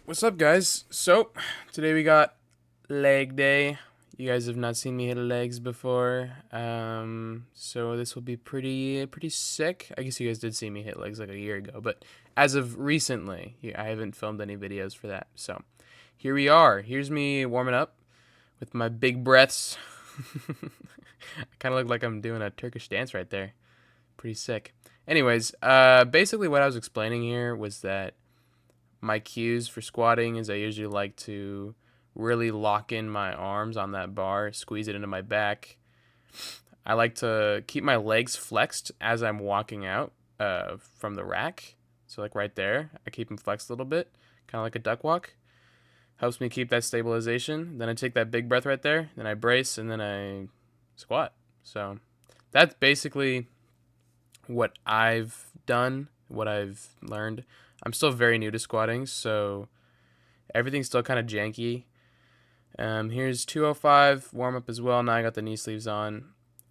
What's up, guys? So, today we got leg day. You guys have not seen me hit legs before, so this will be pretty sick. I guess you guys did see me hit legs like a year ago, but as of recently, I haven't filmed any videos for that. So, here we are. Here's me warming up with my big breaths. I kind of look like I'm doing a Turkish dance right there. Pretty sick. Anyways, basically what I was explaining here was that my cues for squatting is I usually like to really lock in my arms on that bar, squeeze it into my back. I like to keep my legs flexed as I'm walking out from the rack. So, like right there, I keep them flexed a little bit, kind of like a duck walk. Helps me keep that stabilization. Then I take that big breath right there, then I brace, and then I squat. So, that's basically what I've done, what I've learned. I'm still very new to squatting, so everything's still kind of janky. Here's 205 warm up as well. Now I got the knee sleeves on.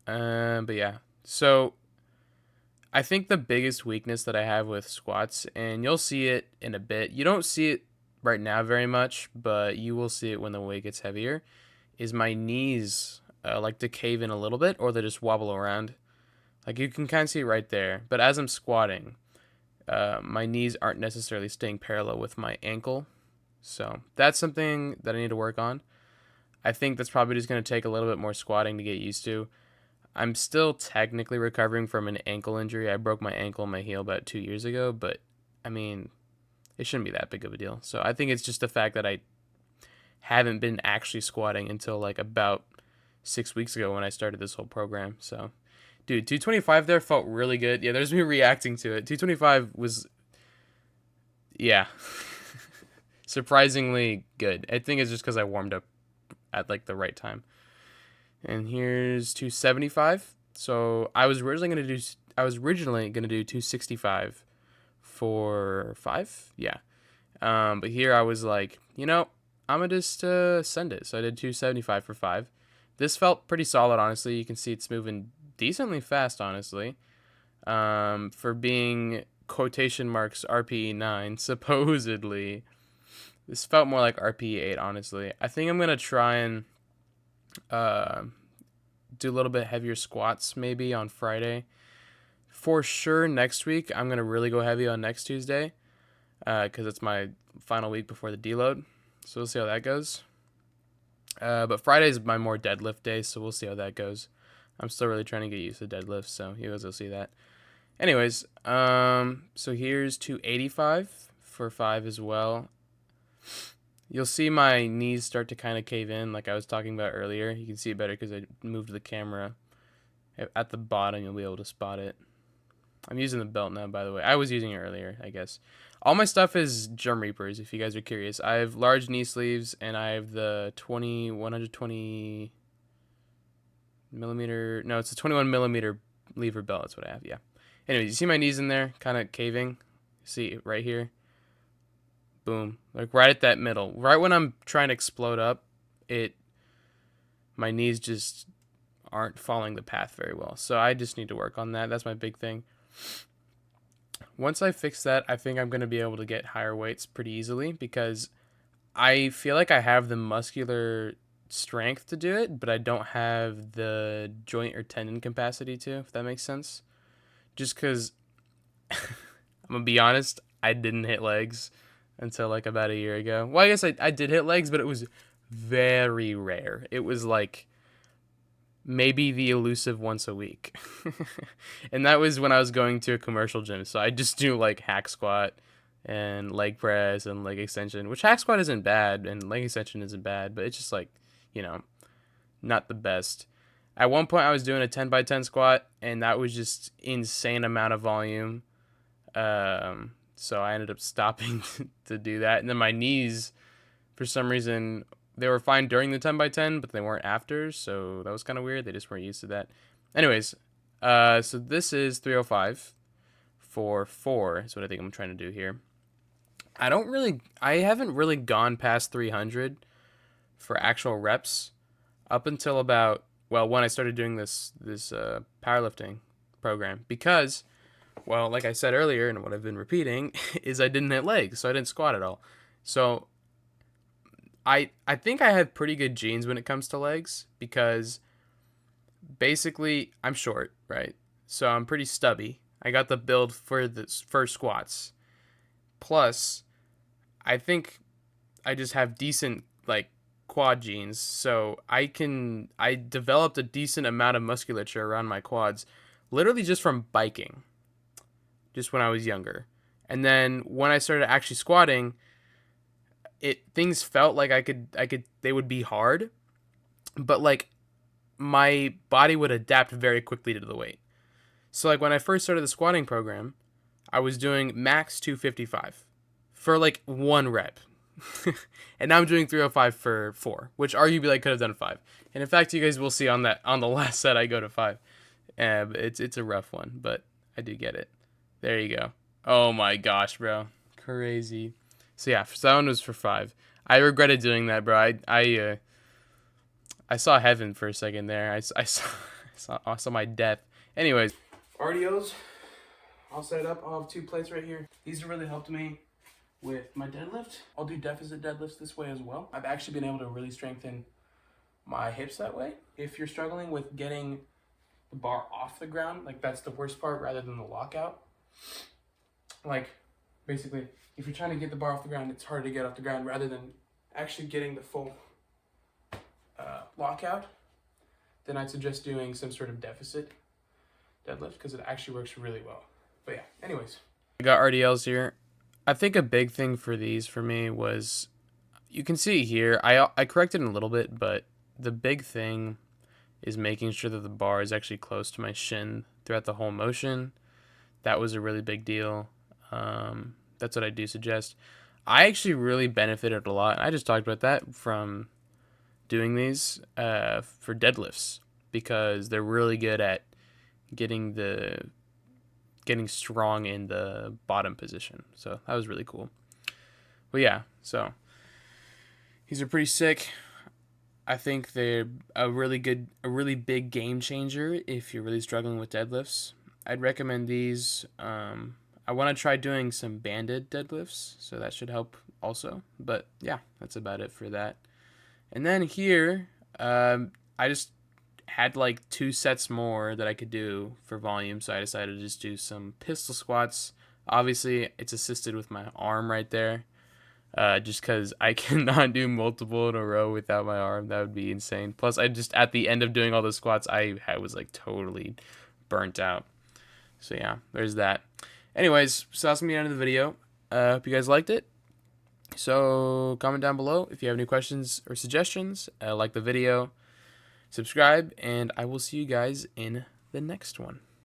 But yeah, so I think the biggest weakness that I have with squats, and you'll see it in a bit. You don't see it right now very much, but you will see it when the weight gets heavier. Is my knees like to cave in a little bit, or they just wobble around. Like you can kind of see it right there. But as I'm squatting, my knees aren't necessarily staying parallel with my ankle. So that's something that I need to work on. I think that's probably just going to take a little bit more squatting to get used to. I'm still technically recovering from an ankle injury. I broke my ankle and my heel about 2 years ago, but I mean, it shouldn't be that big of a deal. So I think it's just the fact that I haven't been actually squatting until like about 6 weeks ago when I started this whole program. So, dude, 225 there felt really good. Yeah, there's me reacting to it. 225 was, yeah, surprisingly good. I think it's just because I warmed up at like the right time. And here's 275. So I was originally gonna do 265 for 5. Yeah. But here I was like, I'm gonna just send it. So I did 275 for 5. This felt pretty solid, honestly. You can see it's moving decently fast, honestly. For being quotation marks RPE 9, supposedly. This felt more like RPE 8, honestly. I think I'm gonna try and uh, do a little bit heavier squats maybe on Friday. For sure, next week I'm gonna really go heavy on next Tuesday because it's my final week before the deload. So we'll see how that goes. But Friday is my more deadlift day, so we'll see how that goes. I'm still really trying to get used to deadlifts, so you guys will see that. Anyways, so here's 285 for 5 as well. You'll see my knees start to kind of cave in, like I was talking about earlier. You can see it better because I moved the camera at the bottom. You'll be able to spot it. I'm using the belt now, by the way. I was using it earlier, I guess. All my stuff is Germ Reapers, if you guys are curious. I have large knee sleeves, and I have the 120 millimeter. No, it's a 21 millimeter lever belt. That's what I have, yeah. Anyways, you see my knees in there, kind of caving. See, right here. Boom. Like right at that middle. Right when I'm trying to explode up, my knees just aren't following the path very well. So I just need to work on that. That's my big thing. Once I fix that, I think I'm going to be able to get higher weights pretty easily because I feel like I have the muscular strength to do it, but I don't have the joint or tendon capacity to, if that makes sense. Just because, I'm going to be honest, I didn't hit legs until like about a year ago. Well, I guess I did hit legs, but it was very rare. It was like maybe the elusive once a week. And that was when I was going to a commercial gym. So I just do like hack squat and leg press and leg extension, which hack squat isn't bad and leg extension isn't bad, but it's just like, you know, not the best. At one point I was doing a 10 by 10 squat and that was just insane amount of volume. So I ended up stopping to do that. And then my knees, for some reason, they were fine during the 10 by 10, but they weren't after, so that was kind of weird. They just weren't used to that. Anyways, so this is 305 for 4 is what I think I'm trying to do here. I haven't really gone past 300 for actual reps up until about, well, when I started doing this powerlifting program because, well, like I said earlier and what I've been repeating is I didn't hit legs, so I didn't squat at all. So I think I have pretty good genes when it comes to legs because basically I'm short, right? So I'm pretty stubby. I got the build for squats. Plus, I think I just have decent like quad genes, so I developed a decent amount of musculature around my quads literally just from biking, just when I was younger. And then when I started actually squatting, it things felt like I could they would be hard, but like my body would adapt very quickly to the weight. So like when I first started the squatting program, I was doing max 255 for like one rep. And now I'm doing 305 for 4, which arguably I could have done 5. And in fact, you guys will see on the last set I go to 5. It's a rough one, but I did get it. There you go. Oh my gosh, bro. Crazy. So yeah, so that one was for 5. I regretted doing that, bro. I saw heaven for a second there. I saw my death. Anyways, RDOs, I'll set it up. I'll have 2 plates right here. These have really helped me with my deadlift. I'll do deficit deadlifts this way as well. I've actually been able to really strengthen my hips that way. If you're struggling with getting the bar off the ground, like that's the worst part rather than the lockout. Like basically, if you're trying to get the bar off the ground, it's harder to get off the ground rather than actually getting the full lockout, then I'd suggest doing some sort of deficit deadlift because it actually works really well. But yeah, anyways. I got RDLs here. I think a big thing for these for me was, you can see here, I corrected it a little bit, but the big thing is making sure that the bar is actually close to my shin throughout the whole motion. That was a really big deal. That's what I do suggest. I actually really benefited a lot. I just talked about that from doing these for deadlifts because they're really good at getting strong in the bottom position. So that was really cool. But yeah, so these are pretty sick. I think they're a really big game changer if you're really struggling with deadlifts. I'd recommend these. I want to try doing some banded deadlifts, so that should help also. But yeah, that's about it for that. And then here, I just had like 2 sets more that I could do for volume, so I decided to just do some pistol squats. Obviously, it's assisted with my arm right there, just because I cannot do multiple in a row without my arm. That would be insane. Plus, I just, at the end of doing all the squats, I was like totally burnt out. So yeah, there's that. Anyways, so that's going to be the end of the video. Hope you guys liked it. So comment down below if you have any questions or suggestions. Like the video, subscribe, and I will see you guys in the next one.